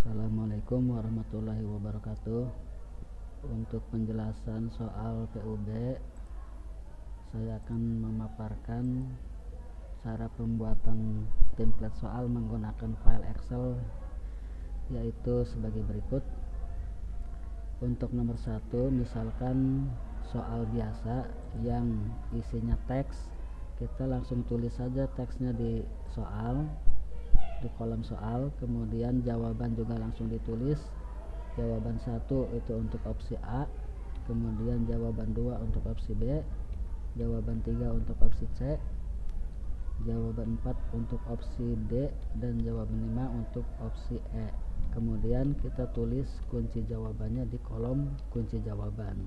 Assalamualaikum warahmatullahi wabarakatuh. Untuk penjelasan soal PUB, saya akan memaparkan cara pembuatan template soal menggunakan file Excel, yaitu sebagai berikut. Untuk nomor 1, misalkan soal biasa yang isinya teks, kita langsung tulis saja teksnya di kolom soal, kemudian jawaban juga langsung ditulis. Jawaban 1 itu untuk opsi A, kemudian jawaban 2 untuk opsi B, jawaban 3 untuk opsi C, jawaban 4 untuk opsi D, dan jawaban 5 untuk opsi E. Kemudian kita tulis kunci jawabannya di kolom kunci jawaban.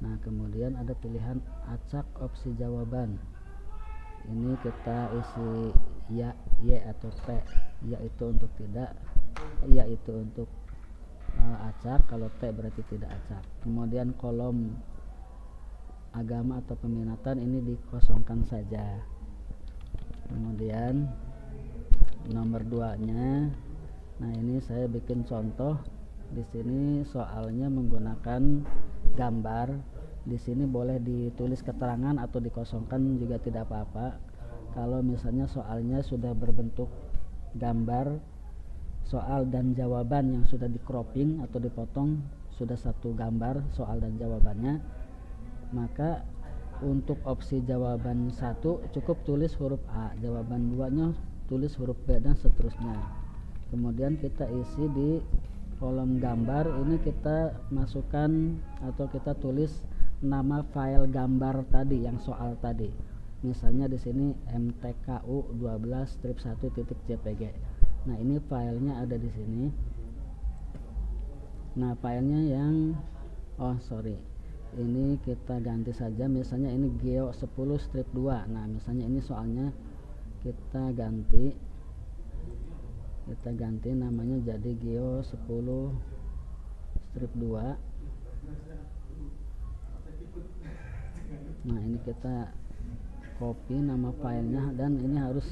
Nah, kemudian ada pilihan acak opsi jawaban. Ini kita isi ya, y atau t. Ya itu untuk tidak, ya itu untuk acak, kalau t berarti tidak acak. Kemudian kolom agama atau peminatan ini dikosongkan saja. Kemudian nomor 2-nya, nah ini saya bikin contoh. Di sini soalnya menggunakan gambar. Di sini boleh ditulis keterangan atau dikosongkan juga tidak apa-apa. Kalau misalnya soalnya sudah berbentuk gambar soal dan jawaban yang sudah di cropping atau dipotong, sudah satu gambar soal dan jawabannya, maka untuk opsi jawaban 1 cukup tulis huruf A, jawaban 2-nya tulis huruf B, dan seterusnya. Kemudian kita isi di kolom gambar ini, kita masukkan atau kita tulis nama file gambar tadi yang soal tadi. Misalnya di sini mtku12-1.jpg. Nah, ini filenya ada di sini. Nah, filenya yang ini kita ganti saja. Misalnya ini geo10-2. Nah, misalnya ini soalnya kita ganti namanya jadi geo10-2. Nah, ini kita copy nama filenya, dan ini harus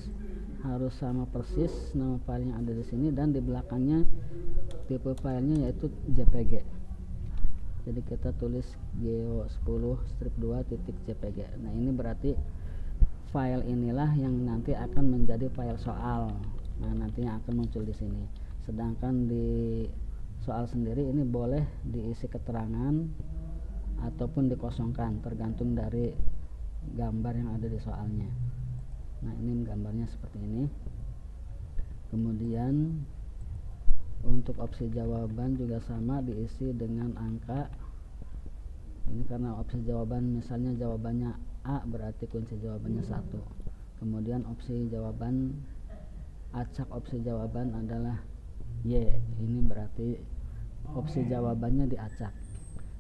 sama persis nama file yang ada di sini, dan di belakangnya tipe filenya yaitu JPG. Jadi kita tulis geo10-2.jpg. Nah, ini berarti file inilah yang nanti akan menjadi file soal. Nah, nantinya akan muncul di sini. Sedangkan di soal sendiri ini boleh diisi keterangan ataupun dikosongkan, tergantung dari gambar yang ada di soalnya. Nah, ini gambarnya seperti ini. Kemudian untuk opsi jawaban juga sama, diisi dengan angka. Ini karena opsi jawaban, misalnya jawabannya A, berarti kunci jawabannya 1. Kemudian opsi jawaban, acak opsi jawaban adalah Y, ini berarti opsi jawabannya diacak.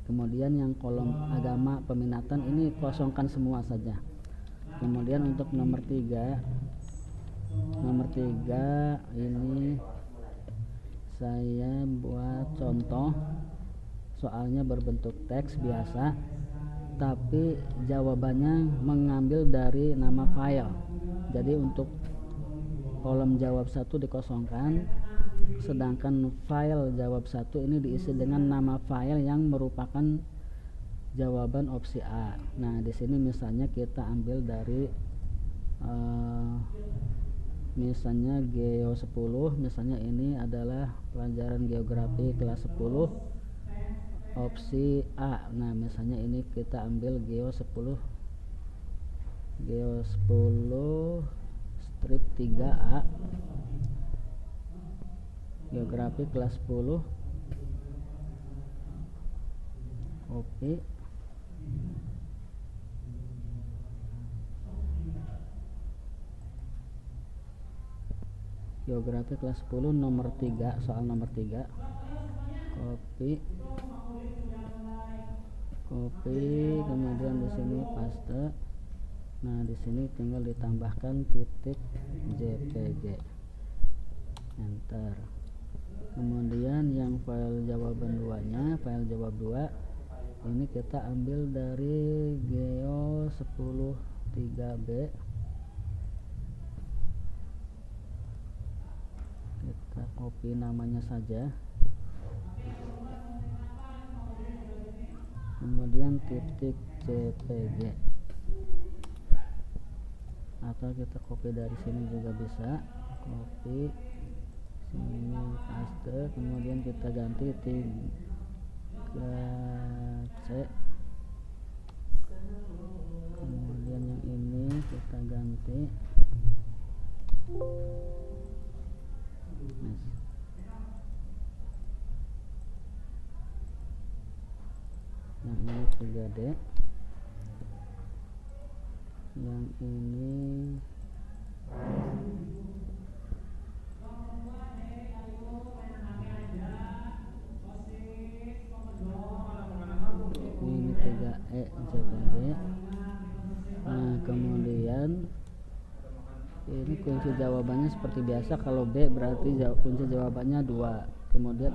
Kemudian yang kolom agama peminatan ini kosongkan semua saja. Kemudian untuk nomor 3 ini saya buat contoh soalnya berbentuk teks biasa, tapi jawabannya mengambil dari nama file. Jadi untuk kolom jawab 1 dikosongkan, sedangkan file jawab 1 ini diisi dengan nama file yang merupakan jawaban opsi A. Nah, di sini misalnya kita ambil dari misalnya geo10, misalnya ini adalah pelajaran geografi kelas 10 opsi A. Nah, misalnya ini kita ambil geo10 strip 3A, geografi kelas 10, copy. Geografi kelas 10 nomor 3, soal nomor 3, copy, kemudian di sini paste. Nah, di sini tinggal ditambahkan titik JPG, enter. Kemudian yang file jawaban 2-nya, file jawab 2 ini kita ambil dari geo10 3B. Kita copy namanya saja, kemudian titik jpg, atau kita copy dari sini juga bisa, copy sini paste, kemudian kita ganti 3C, kemudian yang ini kita ganti yang ini 3D, yang ini ini 3E JPG. Nah, kemudian ini kunci jawabannya seperti biasa. Kalau B berarti kunci jawabannya 2. Kemudian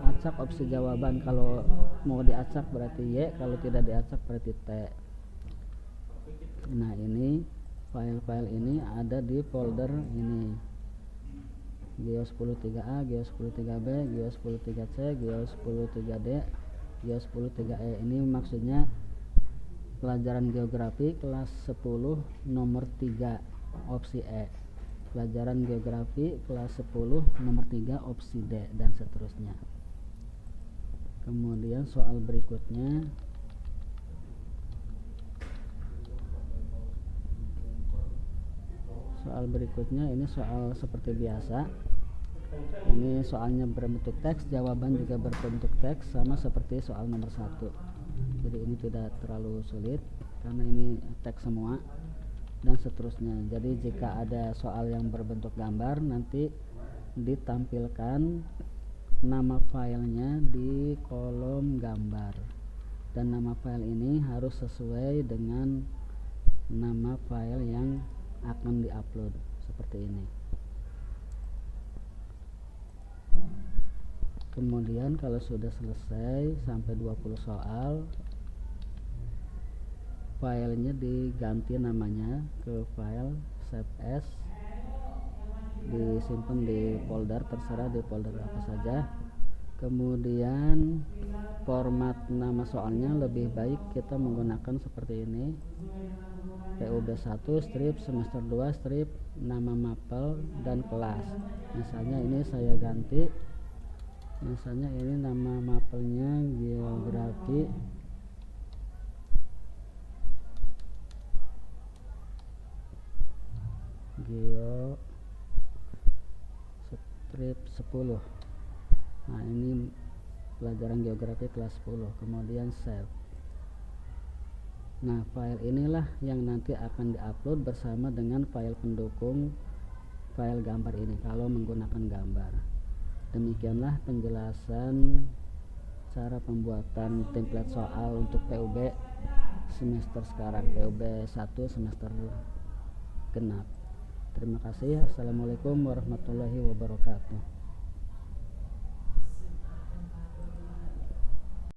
acak opsi jawaban, kalau mau diacak berarti Y, kalau tidak diacak berarti T. Nah, ini file-file ini ada di folder ini, Geo10.3A, Geo10.3B, Geo10.3C, Geo10.3D, Geo10.3E. Ini maksudnya pelajaran geografi kelas 10 nomor 3 opsi E, pelajaran geografi kelas 10 nomor 3 opsi D, dan seterusnya. Kemudian soal berikutnya, ini soal seperti biasa. Ini soalnya berbentuk teks, jawaban juga berbentuk teks, sama seperti soal nomor 1. Jadi ini tidak terlalu sulit karena ini teks semua, dan seterusnya. Jadi jika ada soal yang berbentuk gambar, nanti ditampilkan nama filenya di kolom gambar, dan nama file ini harus sesuai dengan nama file yang akan diupload, seperti ini. Kemudian kalau sudah selesai sampai 20 soal, filenya diganti namanya ke file save as, disimpan di folder, terserah di folder apa saja. Kemudian format nama soalnya lebih baik kita menggunakan seperti ini, PUB1 strip, semester 2 strip, nama mapel dan kelas. Misalnya ini saya ganti, misalnya ini nama mapelnya geografi Geo strip 10. Nah, ini pelajaran geografi kelas 10. Kemudian save. Nah, file inilah yang nanti akan diupload bersama dengan file pendukung file gambar ini kalau menggunakan gambar. Demikianlah penjelasan cara pembuatan template soal untuk PUB semester sekarang, PUB 1 semester genap. Terima kasih. Assalamualaikum warahmatullahi wabarakatuh.